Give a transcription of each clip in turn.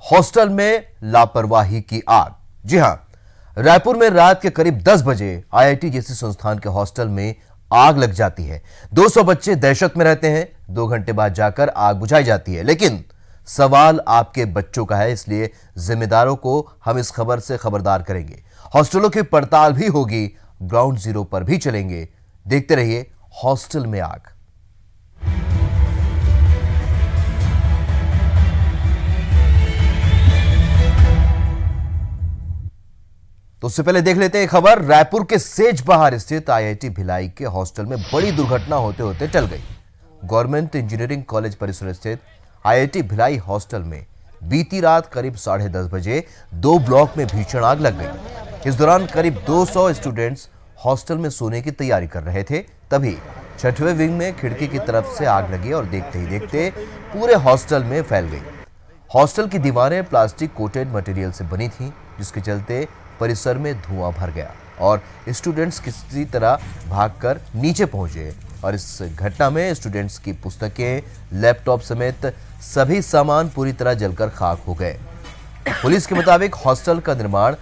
Hostel में लापरवाही की आग। जी हां, रायपुर में रात के करीब 10 बजे आईआईटी जैसे संस्थान के हॉस्टल में आग लग जाती है। 200 बच्चे दहशत में रहते हैं। 2 घंटे बाद जाकर आग बुझाई जाती है, लेकिन सवाल आपके बच्चों का है, इसलिए जिम्मेदारों को हम इस खबर से खबरदार करेंगे। हॉस्टलों की पड़ताल भी होगी, ग्राउंड जीरो पर भी चलेंगे। देखते रहिए हॉस्टल में आग। तो उससे पहले देख लेते हैं खबर। रायपुर के सेजबहार स्थित आईआईटी भिलाई के हॉस्टल में बड़ी दुर्घटना होते होते टल गई। गवर्नमेंट इंजीनियरिंग कॉलेज परिसर स्थित आईआईटी भिलाई हॉस्टल में बीती रात करीब 10:30 बजे 2 ब्लॉक में भीषण आग लग गई। इस दौरान करीब 200 स्टूडेंट्स हॉस्टल में सोने की तैयारी कर रहे थे। तभी 6वें विंग में खिड़की की तरफ से आग लगी और देखते ही देखते पूरे हॉस्टल में फैल गई। हॉस्टल की दीवारें प्लास्टिक कोटेड मटेरियल से बनी थी, जिसके चलते परिसर में धुआं भर गया और स्टूडेंट्स किसी तरह भागकर नीचे पहुंचे। और इस घटना में स्टूडेंट्स की पुस्तकें, लैपटॉप समेत सभी सामान पूरी तरह जलकर खाक हो गए। पुलिस के मुताबिक हॉस्टल का निर्माण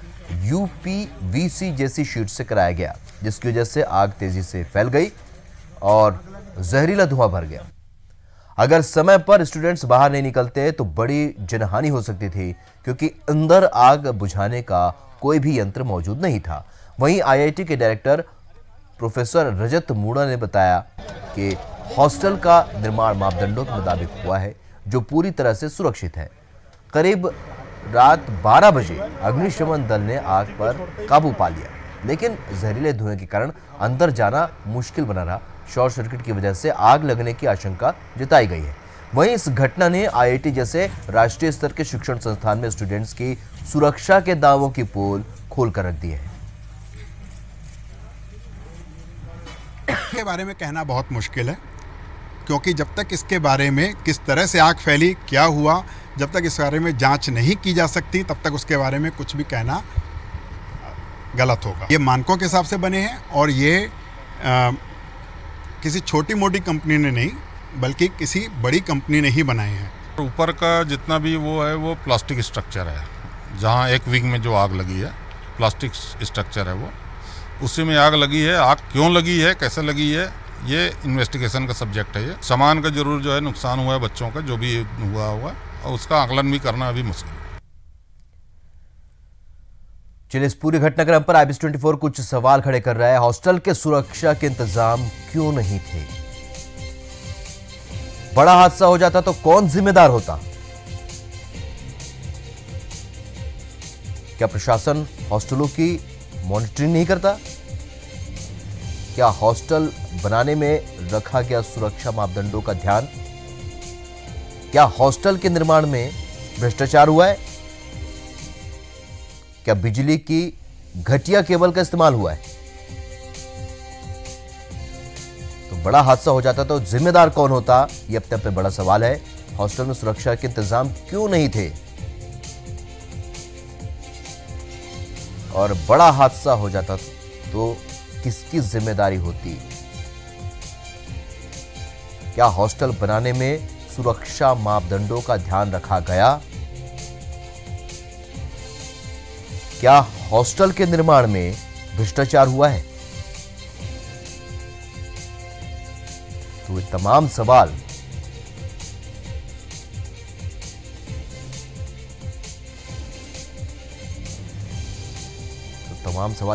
यूपीवीसी जैसी शीट से कराया गया, जिसकी वजह से आग तेजी से फैल गई और जहरीला धुआं भर गया। अगर समय पर स्टूडेंट्स बाहर नहीं निकलते तो बड़ी जनहानि हो सकती थी, क्योंकि अंदर आग बुझाने का कोई भी यंत्र मौजूद नहीं था। वहीं आईआईटी के डायरेक्टर प्रोफेसर रजत मूणा ने बताया कि हॉस्टल का निर्माण मापदंडों के मुताबिक हुआ है, जो पूरी तरह से सुरक्षित है। करीब रात 12 बजे अग्निशमन दल ने आग पर काबू पा लिया, लेकिन जहरीले धुएं के कारण अंदर जाना मुश्किल बना रहा। शॉर्ट सर्किट की वजह से आग लगने की आशंका जताई गई है। वहीं इस घटना ने आईआईटी जैसे राष्ट्रीय स्तर के शिक्षण संस्थान में स्टूडेंट्स की सुरक्षा के दावों की पोल खोलकर रख दी है। इसके बारे में कहना बहुत मुश्किल है, क्योंकि जब तक इसके बारे में किस तरह से आग फैली, क्या हुआ, जब तक इस बारे में जांच नहीं की जा सकती, तब तक उसके बारे में कुछ भी कहना गलत होगा। ये मानकों के हिसाब से बने हैं और ये किसी छोटी मोटी कंपनी ने नहीं, बल्कि किसी बड़ी कंपनी ने ही बनाए हैं। ऊपर का जितना भी वो है वो प्लास्टिक स्ट्रक्चर है। जहाँ एक विंग में जो आग लगी है प्लास्टिक स्ट्रक्चर है, वो उसी में आग लगी है। आग क्यों लगी है, कैसे लगी है, ये इन्वेस्टिगेशन का सब्जेक्ट है। ये सामान का जरूर जो है नुकसान हुआ है, बच्चों का जो भी हुआ होगा, और उसका आकलन भी करना अभी मुश्किल है। चलिए, इस पूरी घटनाक्रम पर IBC 24 कुछ सवाल खड़े कर रहा है। हॉस्टल के सुरक्षा के इंतजाम क्यों नहीं थे? बड़ा हादसा हो जाता तो कौन जिम्मेदार होता? क्या प्रशासन हॉस्टलों की मॉनिटरिंग नहीं करता? क्या हॉस्टल बनाने में रखा गया सुरक्षा मापदंडों का ध्यान? क्या हॉस्टल के निर्माण में भ्रष्टाचार हुआ है? क्या बिजली की घटिया केबल का इस्तेमाल हुआ है? तो बड़ा हादसा हो जाता तो जिम्मेदार कौन होता, यह अपने अपने बड़ा सवाल है। हॉस्टल में सुरक्षा के इंतजाम क्यों नहीं थे? और बड़ा हादसा हो जाता तो किसकी जिम्मेदारी होती? क्या हॉस्टल बनाने में सुरक्षा मापदंडों का ध्यान रखा गया? क्या हॉस्टल के निर्माण में भ्रष्टाचार हुआ है? तो ये तमाम सवाल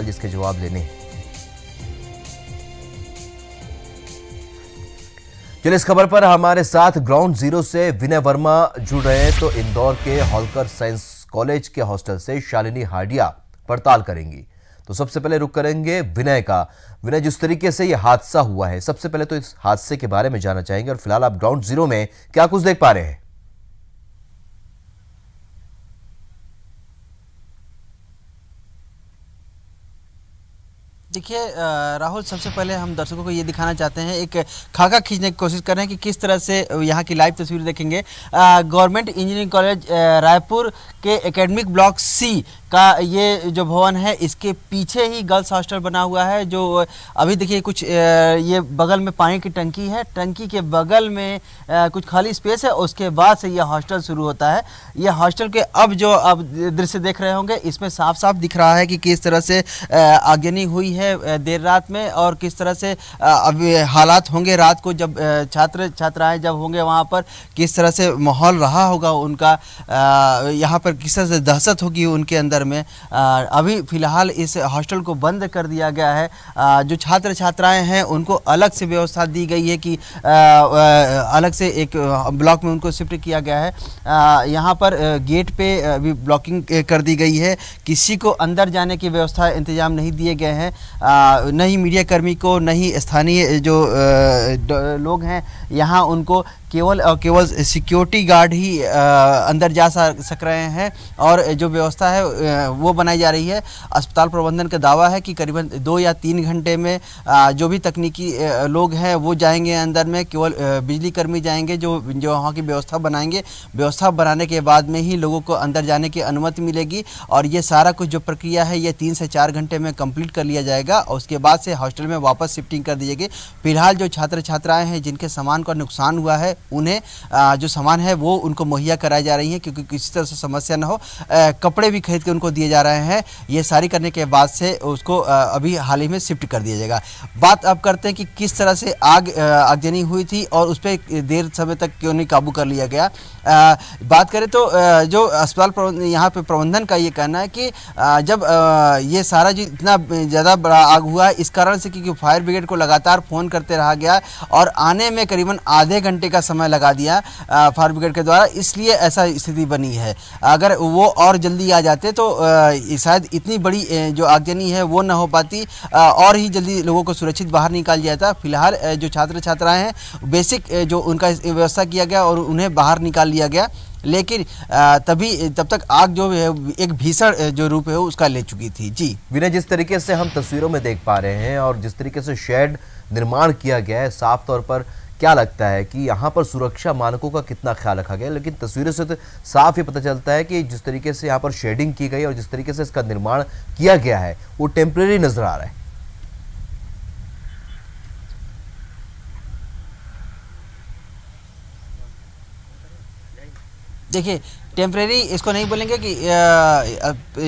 जिसके जवाब लेने हैं। चलिए, इस खबर पर हमारे साथ ग्राउंड जीरो से विनय वर्मा जुड़ रहे हैं। तो इंदौर के होलकर साइंस कॉलेज के हॉस्टल से शालिनी हाडिया पड़ताल करेंगी। तो सबसे पहले रुक करेंगे विनय का। विनय, जिस तरीके से यह हादसा हुआ है, सबसे पहले तो इस हादसे के बारे में जानना चाहेंगे और फिलहाल आप ग्राउंड जीरो में क्या कुछ देख पा रहे हैं? देखिए राहुल, सबसे पहले हम दर्शकों को ये दिखाना चाहते हैं, एक खाका खींचने की कोशिश कर रहे हैं कि किस तरह से यहाँ की लाइव तस्वीर देखेंगे। गवर्नमेंट इंजीनियरिंग कॉलेज रायपुर के एकेडमिक ब्लॉक C का ये जो भवन है इसके पीछे ही गर्ल्स हॉस्टल बना हुआ है। जो अभी देखिए कुछ ये बगल में पानी की टंकी है, टंकी के बगल में कुछ खाली स्पेस है, उसके बाद से यह हॉस्टल शुरू होता है। यह हॉस्टल के अब जो दृश्य देख रहे होंगे इसमें साफ साफ दिख रहा है कि किस तरह से आगजनी हुई है देर रात में, और किस तरह से अभी हालात होंगे रात को जब छात्र छात्राएं जब होंगे वहाँ पर, किस तरह से माहौल रहा होगा उनका, यहाँ पर किस तरह से दहशत होगी उनके अंदर में। अभी फिलहाल इस हॉस्टल को बंद कर दिया गया है। जो छात्र छात्राएं हैं उनको अलग से व्यवस्था दी गई है कि अलग से एक ब्लॉक में उनको शिफ्ट किया गया है। यहाँ पर गेट पे अभी ब्लॉकिंग कर दी गई है, किसी को अंदर जाने की व्यवस्था इंतजाम नहीं दिए गए हैं, न ही मीडिया कर्मी को, न ही स्थानीय जो लोग हैं यहाँ उनको केवल और केवल सिक्योरिटी गार्ड ही अंदर जा सक रहे हैं, और जो व्यवस्था है वो बनाई जा रही है। अस्पताल प्रबंधन का दावा है कि करीबन 2 या 3 घंटे में जो भी तकनीकी लोग हैं वो जाएंगे अंदर में, केवल बिजली कर्मी जाएंगे जो वहाँ की व्यवस्था बनाएंगे। व्यवस्था बनाने के बाद में ही लोगों को अंदर जाने की अनुमति मिलेगी, और ये सारा कुछ जो प्रक्रिया है ये 3 से 4 घंटे में कंप्लीट कर लिया जाएगा, और उसके बाद से हॉस्टल में वापस शिफ्टिंग कर दी जाएगी। फिलहाल जो छात्र छात्राएँ हैं जिनके सामान का नुकसान हुआ है उन्हें जो सामान है वो उनको मुहैया कराई जा रही है, क्योंकि किसी तरह से समस्या ना हो। कपड़े भी खरीद के उनको दिए जा रहे हैं। ये सारी करने के बाद से उसको अभी हाल ही में शिफ्ट कर दिया जाएगा। बात अब करते हैं कि किस तरह से आगजनी हुई थी और उस पर देर समय तक क्यों नहीं काबू कर लिया गया। बात करें तो जो अस्पताल यहाँ पे प्रबंधन का ये कहना है कि जब ये सारा जो इतना ज़्यादा बड़ा आग हुआ है इस कारण से क्योंकि फायर ब्रिगेड को लगातार फ़ोन करते रहा गया और आने में करीबन आधे घंटे का समय लगा दिया फायर ब्रिगेड के द्वारा, इसलिए ऐसा स्थिति बनी है। अगर वो और जल्दी आ जाते तो शायद इतनी बड़ी जो आगजनी है वो ना हो पाती, और ही जल्दी लोगों को सुरक्षित बाहर निकाल दिया जाता। फिलहाल जो छात्र छात्राएं हैं बेसिक जो उनका व्यवस्था किया गया और उन्हें बाहर निकाल लिया गया, लेकिन तब तक आग जो है एक भीषण जो रूप है उसका ले चुकी थी। जी विनय, जिस तरीके से हम तस्वीरों में देख पा रहे हैं और जिस तरीके से शेड निर्माण किया गया है, साफ तौर पर क्या लगता है कि यहाँ पर सुरक्षा मानकों का कितना ख्याल रखा गया? लेकिन तस्वीरों से तो साफ ही पता चलता है कि जिस तरीके से यहाँ पर शेडिंग की गई और जिस तरीके से इसका निर्माण किया गया है वो टेम्परेरी नजर आ रहा है। देखिए टेम्परेरी इसको नहीं बोलेंगे कि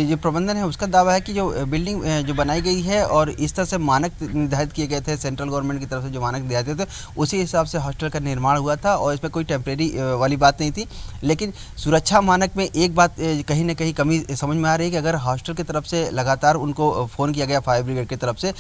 जो प्रबंधन है उसका दावा है कि जो बिल्डिंग जो बनाई गई है और इस तरह से मानक निर्धारित किए गए थे सेंट्रल गवर्नमेंट की तरफ से, जो मानक निर्धारित थे उसी हिसाब से हॉस्टल का निर्माण हुआ था और इसमें कोई टेम्परेरी वाली बात नहीं थी। लेकिन सुरक्षा मानक में एक बात कहीं ना कहीं कमी समझ में आ रही है कि अगर हॉस्टल की तरफ से लगातार उनको फ़ोन किया गया फायर ब्रिगेड की तरफ से,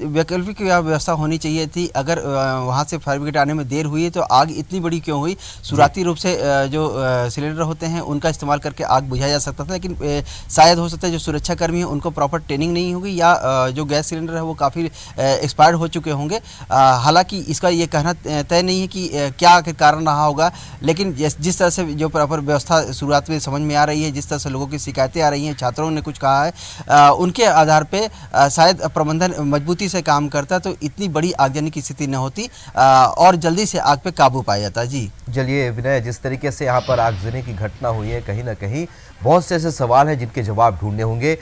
वैकल्पिक व्यवस्था होनी चाहिए थी। अगर वहाँ से फायर ब्रिगेड आने में देर हुई तो आग इतनी बड़ी क्यों हुई? शुरुआती रूप से जो सिलेंडर होते हैं उनका इस्तेमाल करके आग बुझाया जा सकता था, लेकिन शायद हो सकता है जो सुरक्षा कर्मी हैं उनको प्रॉपर ट्रेनिंग नहीं होगी या जो गैस सिलेंडर है वो काफ़ी एक्सपायर्ड हो चुके होंगे। हालांकि इसका ये कहना तय नहीं है कि क्या आखिर कारण रहा होगा, लेकिन जिस तरह से जो प्रॉपर व्यवस्था शुरुआत में समझ में आ रही है, जिस तरह से लोगों की शिकायतें आ रही हैं, छात्रों ने कुछ कहा है, उनके आधार पर शायद प्रबंधन मजबूती से काम करता तो इतनी बड़ी आगजनी की स्थिति न होती और जल्दी से आग पर काबू पाया जाता। जी चलिए विनय, जिस तरीके से यहाँ पर आगजनी की घटना हुई है, कहीं ना कहीं बहुत से ऐसे सवाल हैं जिनके जवाब ढूंढने होंगे।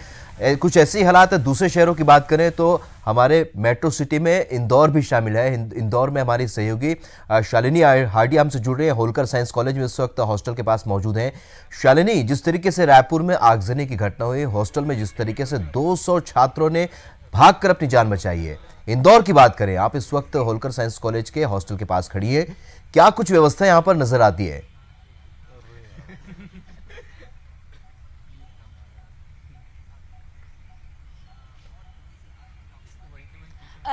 कुछ ऐसी हालात है। दूसरे शहरों की बात करें तो हमारे मेट्रो सिटी में इंदौर भी शामिल है। इंदौर में हमारी सहयोगी शालिनी हार्डिया हमसे जुड़ रहे हैं, होलकर साइंस कॉलेज में इस वक्त हॉस्टल के पास मौजूद हैं। शालिनी, जिस तरीके से रायपुर में आगजनी की घटना हुई, हॉस्टल में जिस तरीके से 200 छात्रों ने भागकर अपनी जान बचाई है, इंदौर की बात करें, आप इस वक्त होलकर साइंस कॉलेज के हॉस्टल के पास खड़ी है, क्या कुछ व्यवस्था यहाँ पर नजर आती है?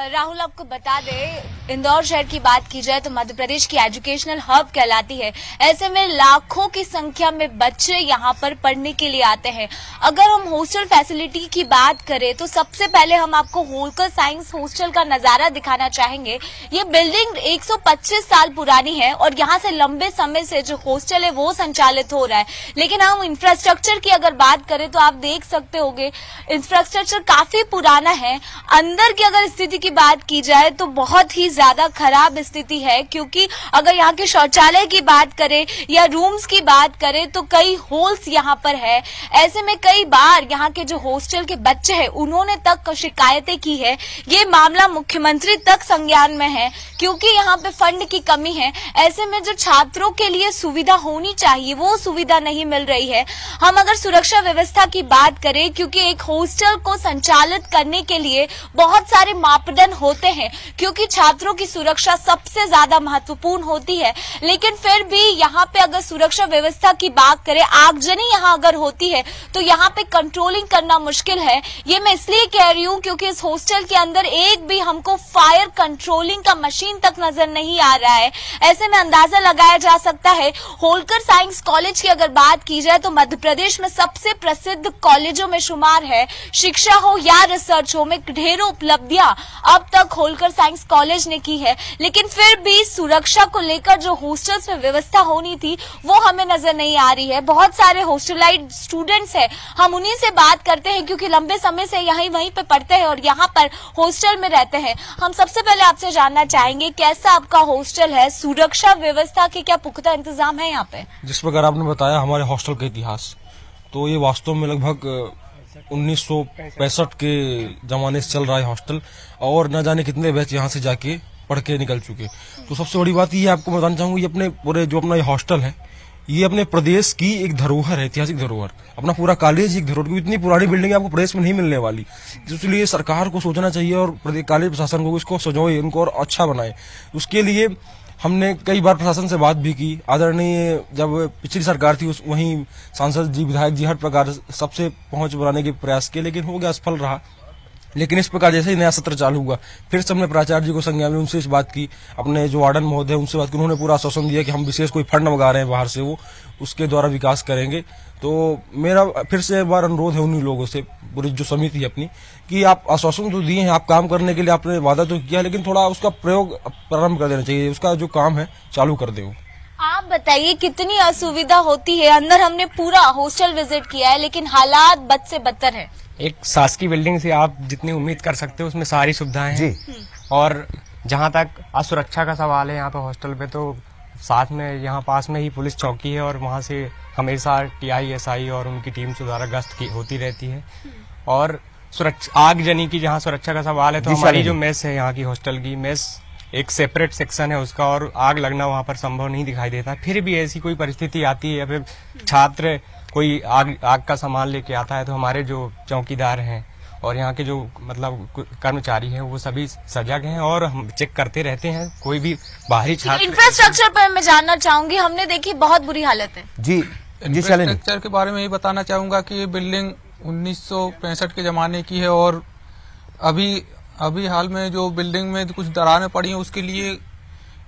राहुल, आपको बता दें, इंदौर शहर की बात की जाए तो मध्य प्रदेश की एजुकेशनल हब कहलाती है। ऐसे में लाखों की संख्या में बच्चे यहाँ पर पढ़ने के लिए आते हैं। अगर हम हॉस्टल फैसिलिटी की बात करें तो सबसे पहले हम आपको होलकर साइंस हॉस्टल का नजारा दिखाना चाहेंगे। ये बिल्डिंग 125 साल पुरानी है और यहाँ से लंबे समय से जो हॉस्टल है वो संचालित हो रहा है। लेकिन हम इंफ्रास्ट्रक्चर की अगर बात करें तो आप देख सकते होंगे इंफ्रास्ट्रक्चर काफी पुराना है। अंदर की अगर स्थिति की की बात की जाए तो बहुत ही ज्यादा खराब स्थिति है, क्योंकि अगर यहाँ के शौचालय की बात करें या रूम्स की बात करें तो कई होल्स यहाँ पर है। ऐसे में कई बार यहाँ के जो हॉस्टल के बच्चे हैं उन्होंने तक शिकायतें की है। ये मामला मुख्यमंत्री तक संज्ञान में है, क्योंकि यहाँ पे फंड की कमी है। ऐसे में जो छात्रों के लिए सुविधा होनी चाहिए वो सुविधा नहीं मिल रही है। हम अगर सुरक्षा व्यवस्था की बात करें, क्योंकि एक हॉस्टल को संचालित करने के लिए बहुत सारे मापदंड होते हैं, क्योंकि छात्रों की सुरक्षा सबसे ज्यादा महत्वपूर्ण होती है। लेकिन फिर भी यहाँ पे अगर सुरक्षा व्यवस्था की बात करें, आगजनी यहाँ अगर होती है तो यहाँ पे कंट्रोलिंग करना मुश्किल है। ये मैं इसलिए कह रही हूँ क्योंकि इस हॉस्टल के अंदर एक भी हमको फायर कंट्रोलिंग का मशीन तक नजर नहीं आ रहा है। ऐसे में अंदाजा लगाया जा सकता है। होलकर साइंस कॉलेज की अगर बात की जाए तो मध्य प्रदेश में सबसे प्रसिद्ध कॉलेजों में शुमार है। शिक्षा हो या रिसर्च हो, में ढेरों उपलब्धियां अब तक होलकर साइंस कॉलेज ने की है, लेकिन फिर भी सुरक्षा को लेकर जो हॉस्टल्स में व्यवस्था होनी थी वो हमें नजर नहीं आ रही है। बहुत सारे हॉस्टलाइज्ड स्टूडेंट्स हैं, हम उन्हीं से बात करते हैं क्योंकि लंबे समय से वहीं पे पढ़ते हैं और यहाँ पर हॉस्टल में रहते हैं। हम सबसे पहले आपसे जानना चाहेंगे कैसा आपका हॉस्टल है, सुरक्षा व्यवस्था के क्या पुख्ता इंतजाम है यहाँ पे? जिस प्रकार आपने बताया हमारे हॉस्टल का इतिहास, तो ये वास्तव में लगभग 1965 के जमाने से चल रहा है हॉस्टल, और न जाने कितने बैच यहाँ से जाके पढ़ के निकल चुके। तो सबसे बड़ी बात ये आपको बताना चाहूंगा, ये अपने पूरे जो अपना ये हॉस्टल है ये अपने प्रदेश की एक धरोहर है, ऐतिहासिक धरोहर। अपना पूरा कॉलेज एक धरोहर, क्योंकि इतनी पुरानी बिल्डिंग आपको प्रदेश में नहीं मिलने वाली। इसलिए सरकार को सोचना चाहिए और कॉलेज प्रशासन को इसको सजोए, इनको और अच्छा बनाए। उसके लिए हमने कई बार प्रशासन से बात भी की। आदरणीय जब पिछली सरकार थी वहीं सांसद जी, विधायक जी हर प्रकार सबसे पहुंच बनाने के प्रयास किए, लेकिन हो गया, असफल रहा। लेकिन इस प्रकार जैसे ही नया सत्र चालू हुआ, फिर से हमने प्राचार्य जी को संज्ञान में उनसे इस बात की, अपने जो वार्डन महोदय उनसे बात की। उन्होंने पूरा आश्वासन दिया कि हम विशेष कोई फंड मंगा रहे हैं बाहर से, वो उसके द्वारा विकास करेंगे। तो मेरा फिर से एक बार अनुरोध है उन्हीं लोगों से, पूरी जो समिति है अपनी, कि आप आश्वासन तो दिए हैं, आप काम करने के लिए आपने वादा तो किया, लेकिन थोड़ा उसका प्रयोग प्रारंभ कर देना चाहिए, उसका जो काम है चालू कर दे। आप बताइए कितनी असुविधा होती है अंदर? हमने पूरा हॉस्टल विजिट किया है लेकिन हालात बद से बदतर है। एक शासकीय बिल्डिंग से आप जितनी उम्मीद कर सकते हो उसमें सारी सुविधाएं हैं। और जहां तक असुरक्षा का सवाल है यहाँ पे हॉस्टल पे, तो साथ में यहाँ पास में ही पुलिस चौकी है और वहाँ से हमेशा TI SI और उनकी टीम से द्वारा गश्त होती रहती है। और सुरक्षा आगजनी की जहाँ सुरक्षा का सवाल है, तो हमारी जो मेस है यहाँ की हॉस्टल की मेस एक सेपरेट सेक्शन है उसका, और आग लगना वहाँ पर संभव नहीं दिखाई देता। फिर भी ऐसी कोई परिस्थिति आती है या फिर छात्र कोई आग का सामान लेके आता है, तो हमारे जो चौकीदार हैं और यहाँ के जो मतलब कर्मचारी हैं वो सभी सजग हैं और हम चेक करते रहते हैं कोई भी बाहरी छात्र। इंफ्रास्ट्रक्चर पर मैं जानना चाहूंगी, हमने देखी बहुत बुरी हालत है। जी इंफ्रास्ट्रक्चर के बारे में ये बताना चाहूंगा कि ये बिल्डिंग 1965 के जमाने की है और अभी हाल में जो बिल्डिंग में कुछ दरारें पड़ी हैं उसके लिए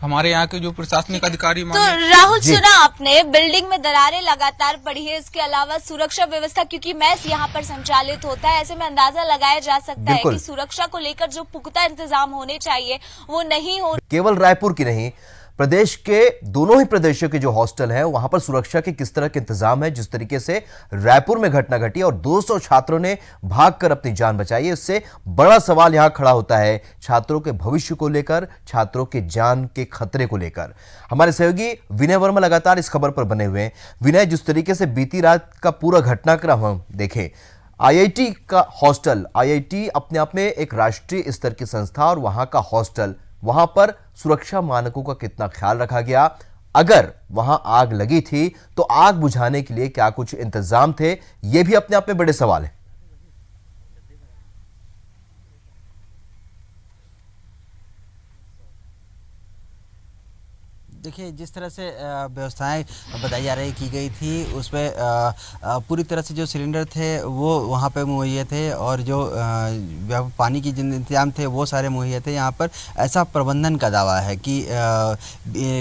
हमारे यहाँ के जो प्रशासनिक अधिकारी तो राहुल सुना आपने, बिल्डिंग में दरारें लगातार पड़ी है। इसके अलावा सुरक्षा व्यवस्था, क्योंकि मैस यहाँ पर संचालित होता है, ऐसे में अंदाजा लगाया जा सकता है कि सुरक्षा को लेकर जो पुख्ता इंतजाम होने चाहिए वो नहीं हो। केवल रायपुर की नहीं, प्रदेश के दोनों ही प्रदेशों के जो हॉस्टल हैं वहां पर सुरक्षा के किस तरह के इंतजाम है। जिस तरीके से रायपुर में घटना घटी और 200 छात्रों ने भागकर अपनी जान बचाई, इससे बड़ा सवाल यहां खड़ा होता है छात्रों के भविष्य को लेकर, छात्रों के जान के खतरे को लेकर। हमारे सहयोगी विनय वर्मा लगातार इस खबर पर बने हुए हैं। विनय, जिस तरीके से बीती रात का पूरा घटनाक्रम हम देखें, IIT का हॉस्टल, IIT अपने आप में एक राष्ट्रीय स्तर की संस्था और वहां का हॉस्टल, वहां पर सुरक्षा मानकों का कितना ख्याल रखा गया? अगर वहां आग लगी थी तो आग बुझाने के लिए क्या कुछ इंतजाम थे? यह भी अपने आप में बड़े सवाल है। देखिए, जिस तरह से व्यवस्थाएं बताई जा रही की गई थी उसमें पूरी तरह से जो सिलेंडर थे वो वहाँ पे मुहैया थे और जो पानी की जिन इंतजाम थे वो सारे मुहैया थे। यहाँ पर ऐसा प्रबंधन का दावा है कि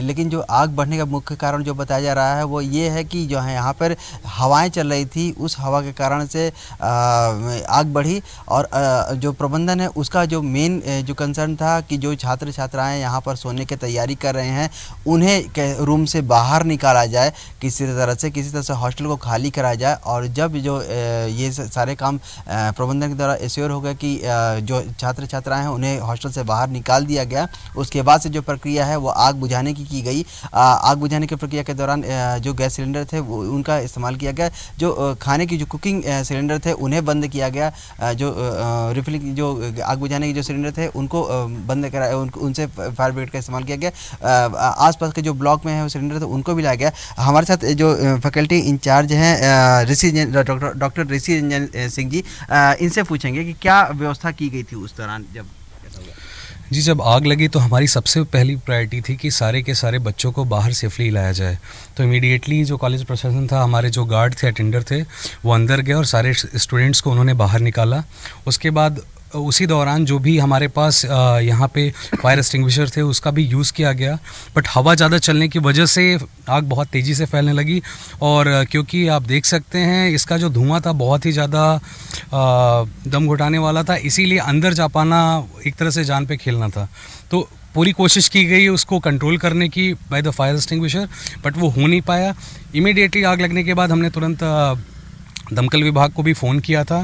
लेकिन जो आग बढ़ने का मुख्य कारण जो बताया जा रहा है वो ये है कि जो है यहाँ पर हवाएं चल रही थी, उस हवा के कारण से आग बढ़ी। और जो प्रबंधन है उसका जो मेन जो कंसर्न था कि जो छात्र छात्राएँ यहाँ पर सोने की तैयारी कर रहे हैं उन्हें रूम से बाहर निकाला जाए, किसी तरह से हॉस्टल को खाली कराया जाए। और जब जो ये सारे काम प्रबंधन के द्वारा एश्योर हो गया कि जो छात्र छात्राएं हैं उन्हें हॉस्टल से बाहर निकाल दिया गया, उसके बाद से जो प्रक्रिया है वो आग बुझाने की गई। आग बुझाने की प्रक्रिया के दौरान जो गैस सिलेंडर थे वो उनका इस्तेमाल किया गया। जो खाने की जो कुकिंग सिलेंडर थे उन्हें बंद किया गया। जो रिफिलिंग जो आग बुझाने के जो सिलेंडर थे उनको बंद कराया, उनसे फायर ब्रिगेड का इस्तेमाल किया गया। आसपास के जो ब्लॉक में है वो सिलेंडर थे उनको भी लाया गया। हमारे साथ जो फैकल्टी इंचार्ज हैं डॉक्टर ऋषि रंजन सिंह जी, इनसे पूछेंगे कि क्या व्यवस्था की गई थी उस दौरान जब जी जब आग लगी तो हमारी सबसे पहली प्रायोरिटी थी कि सारे के सारे बच्चों को बाहर सेफली लाया जाए। तो इमीडिएटली जो कॉलेज प्रशासन था, हमारे जो गार्ड थे, अटेंडर थे, वो अंदर गए और सारे स्टूडेंट्स को उन्होंने बाहर निकाला। उसके बाद उसी दौरान जो भी हमारे पास यहाँ पे फायर एक्सटिंग्विशर थे उसका भी यूज़ किया गया, बट हवा ज़्यादा चलने की वजह से आग बहुत तेज़ी से फैलने लगी। और क्योंकि आप देख सकते हैं इसका जो धुआं था बहुत ही ज़्यादा दम घुटाने वाला था, इसीलिए अंदर जा पाना एक तरह से जान पे खेलना था। तो पूरी कोशिश की गई उसको कंट्रोल करने की by the fire extinguisher, but वो हो नहीं पाया। इमीडिएटली आग लगने के बाद हमने तुरंत दमकल विभाग को भी फ़ोन किया था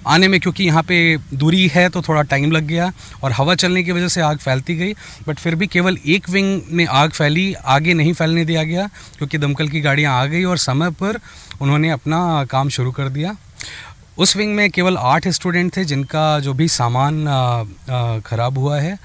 आने में, क्योंकि यहाँ पे दूरी है तो थोड़ा टाइम लग गया और हवा चलने की वजह से आग फैलती गई। बट फिर भी केवल एक विंग में आग फैली, आगे नहीं फैलने दिया गया क्योंकि दमकल की गाड़ियाँ आ गई और समय पर उन्होंने अपना काम शुरू कर दिया। उस विंग में केवल 8 स्टूडेंट थे जिनका जो भी सामान ख़राब हुआ है,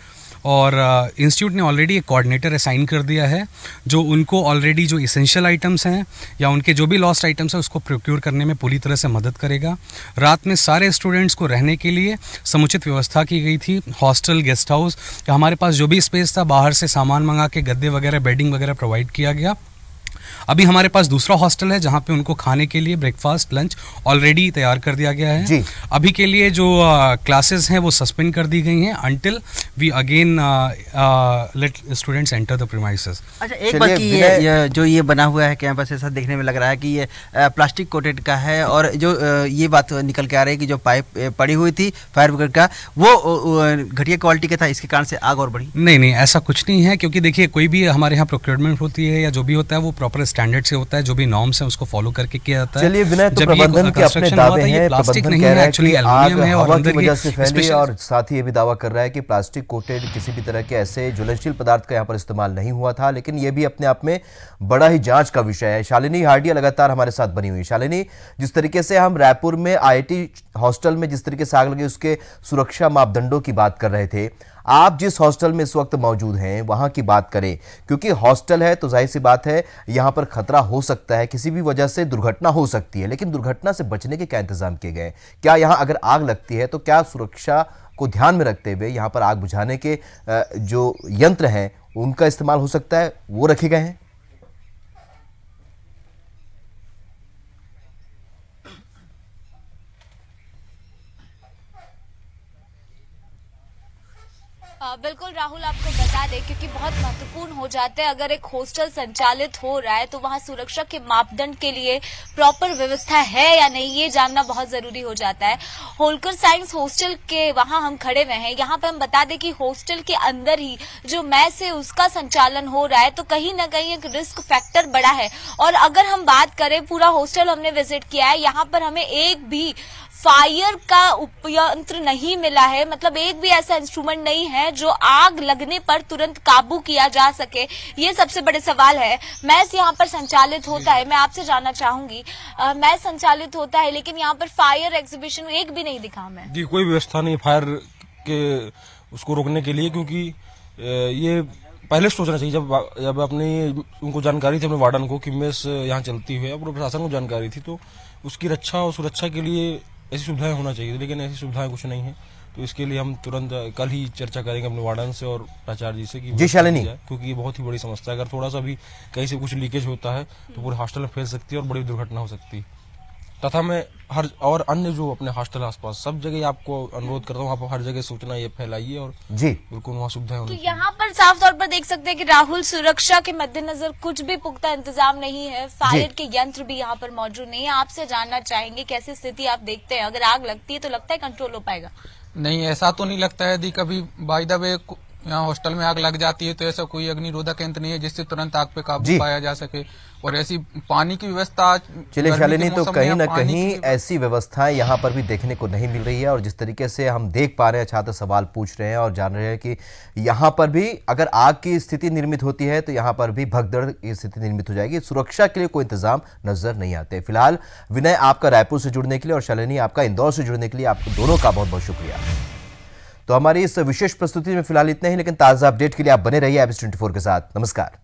और इंस्टीट्यूट ने ऑलरेडी एक कोऑर्डिनेटर असाइन कर दिया है जो उनको ऑलरेडी जो इसेंशियल आइटम्स हैं या उनके जो भी लॉस्ट आइटम्स हैं उसको प्रोक्योर करने में पूरी तरह से मदद करेगा। रात में सारे स्टूडेंट्स को रहने के लिए समुचित व्यवस्था की गई थी। हॉस्टल, गेस्ट हाउस, हमारे पास जो भी स्पेस था बाहर से सामान मंगा के गद्दे वगैरह, बेडिंग वगैरह प्रोवाइड किया गया। अभी हमारे पास दूसरा हॉस्टल है जहाँ पे उनको खाने के लिए ब्रेकफास्ट, लंच ऑलरेडी तैयार कर दिया गया है। अभी के लिए जो क्लासेस हैं वो सस्पेंड कर दी गई हैं until we again let students enter the premises. अच्छा, एक बात की ये जो ये बना हुआ है कैंपस, ऐसा देखने में लग रहा है कि ये प्लास्टिक कोटेड का है, और जो ये बात निकल के आ रही है कि जो पाइप पड़ी हुई थी फायर ब्रिगेड का वो घटिया क्वालिटी का था, इसके कारण से आग और बढ़ी। नहीं, ऐसा कुछ नहीं है, क्योंकि देखिए कोई भी हमारे यहाँ प्रोक्योरमेंट होती है या जो भी होता है वो प्रॉपर स्टैंडर्ड से होता है, जो भी नॉर्म्स हैं उसको फॉलो करके किया जाता है। चलिए विनय, तो प्रबंधन के अपने दावे हैं, प्लास्टिक नहीं है, एक्चुअली एल्युमिनियम है और अंदर की वजह से फैली, और साथ ही ये भी दावा कर रहा है कि प्लास्टिक कोटेड किसी भी तरह के ऐसे ज्वलनशील पदार्थ का यहाँ पर इस्तेमाल नहीं हुआ था। लेकिन ये भी अपने आप में बड़ा ही जांच का विषय है। शालिनी हार्डिया लगातार हमारे साथ बनी हुई। शालिनी, जिस तरीके से हम रायपुर में IIT हॉस्टल में जिस तरीके से आग लगी उसके सुरक्षा मापदंडों की बात कर रहे थे, आप जिस हॉस्टल में इस वक्त मौजूद हैं वहां की बात करें, क्योंकि हॉस्टल है तो जाहिर सी बात है यहां पर खतरा हो सकता है, किसी भी वजह से दुर्घटना हो सकती है, लेकिन दुर्घटना से बचने के क्या इंतजाम किए गए? क्या यहां अगर आग लगती है तो क्या सुरक्षा को ध्यान में रखते हुए यहां पर आग बुझाने के जो यंत्र हैं उनका इस्तेमाल हो सकता है, वो रखे गए हैं? बिल्कुल राहुल, आपको बता दें क्योंकि बहुत महत्वपूर्ण हो जाता है, अगर एक हॉस्टल संचालित हो रहा है तो वहां सुरक्षा के मापदंड के लिए प्रॉपर व्यवस्था है या नहीं, ये जानना बहुत जरूरी हो जाता है। होलकर साइंस हॉस्टल के वहां हम खड़े हुए हैं। यहाँ पे हम बता दें कि हॉस्टल के अंदर ही जो मैस है उसका संचालन हो रहा है, तो कहीं ना कहीं एक रिस्क फैक्टर बड़ा है। और अगर हम बात करें, पूरा हॉस्टल हमने विजिट किया है, यहाँ पर हमें एक भी फायर का उपयंत्र नहीं मिला है, मतलब एक भी ऐसा इंस्ट्रूमेंट नहीं है जो आग लगने पर तुरंत काबू किया जा सके। ये सबसे बड़े सवाल है। मैस यहाँ पर संचालित होता है, मैं आपसे जानना चाहूंगी, मैस संचालित होता है लेकिन यहाँ पर फायर एग्जीबिशन एक भी नहीं दिखा मैं। जी, कोई व्यवस्था नहीं फायर के उसको रोकने के लिए, क्योंकि ये पहले सोचना चाहिए। जब अपनी उनको जानकारी थी अपने वार्डन को कि मेस यहाँ चलती है, पूरे प्रशासन को जानकारी थी, तो उसकी रक्षा और सुरक्षा के लिए ऐसी सुविधाएं होना चाहिए, लेकिन ऐसी सुविधाएं कुछ नहीं है। तो इसके लिए हम तुरंत कल ही चर्चा करेंगे अपने वार्डन से और प्राचार्य जी से कि जी शालिनी, क्योंकि ये बहुत ही बड़ी समस्या है। अगर थोड़ा सा भी कहीं से कुछ लीकेज होता है तो पूरे हॉस्टल में फैल सकती है और बड़ी दुर्घटना हो सकती है। तथा मैं हर और अन्य जो अपने हॉस्टल आसपास सब जगह आपको अनुरोध करता हूँ, आप हर जगह सूचना ये फैलाइए और जी बिल्कुल वहाँ सुविधाएं। तो यहाँ पर साफ तौर पर देख सकते हैं कि राहुल, सुरक्षा के मद्देनजर कुछ भी पुख्ता इंतजाम नहीं है, फायर के यंत्र भी यहाँ पर मौजूद नहीं है। आपसे जानना चाहेंगे कैसी स्थिति आप देखते हैं, अगर आग लगती है तो लगता है कंट्रोल हो पाएगा? नहीं, ऐसा तो नहीं लगता है। यदि कभी बाय द वे यहाँ हॉस्टल में आग लग जाती है तो ऐसा कोई अग्निरोधक यंत्र नहीं है जिससे तुरंत आग पे काबू पाया जा सके। और ऐसी पानी की व्यवस्था, चलिए शालिनी, तो कहीं ना कहीं ऐसी व्यवस्थाएं यहाँ पर भी देखने को नहीं मिल रही है। और जिस तरीके से हम देख पा रहे हैं, छात्र सवाल पूछ रहे हैं और जान रहे हैं कि यहाँ पर भी अगर आग की स्थिति निर्मित होती है तो यहाँ पर भी भगदड़ की स्थिति निर्मित हो जाएगी। सुरक्षा के लिए कोई इंतजाम नजर नहीं आते। फिलहाल विनय, आपका रायपुर से जुड़ने के लिए और शालिनी, आपका इंदौर से जुड़ने के लिए आपको दोनों का बहुत बहुत शुक्रिया। तो हमारी इस विशेष प्रस्तुति में फिलहाल इतना ही, लेकिन ताजा अपडेट के लिए आप बने रहिए एबीसी 24 के साथ। नमस्कार।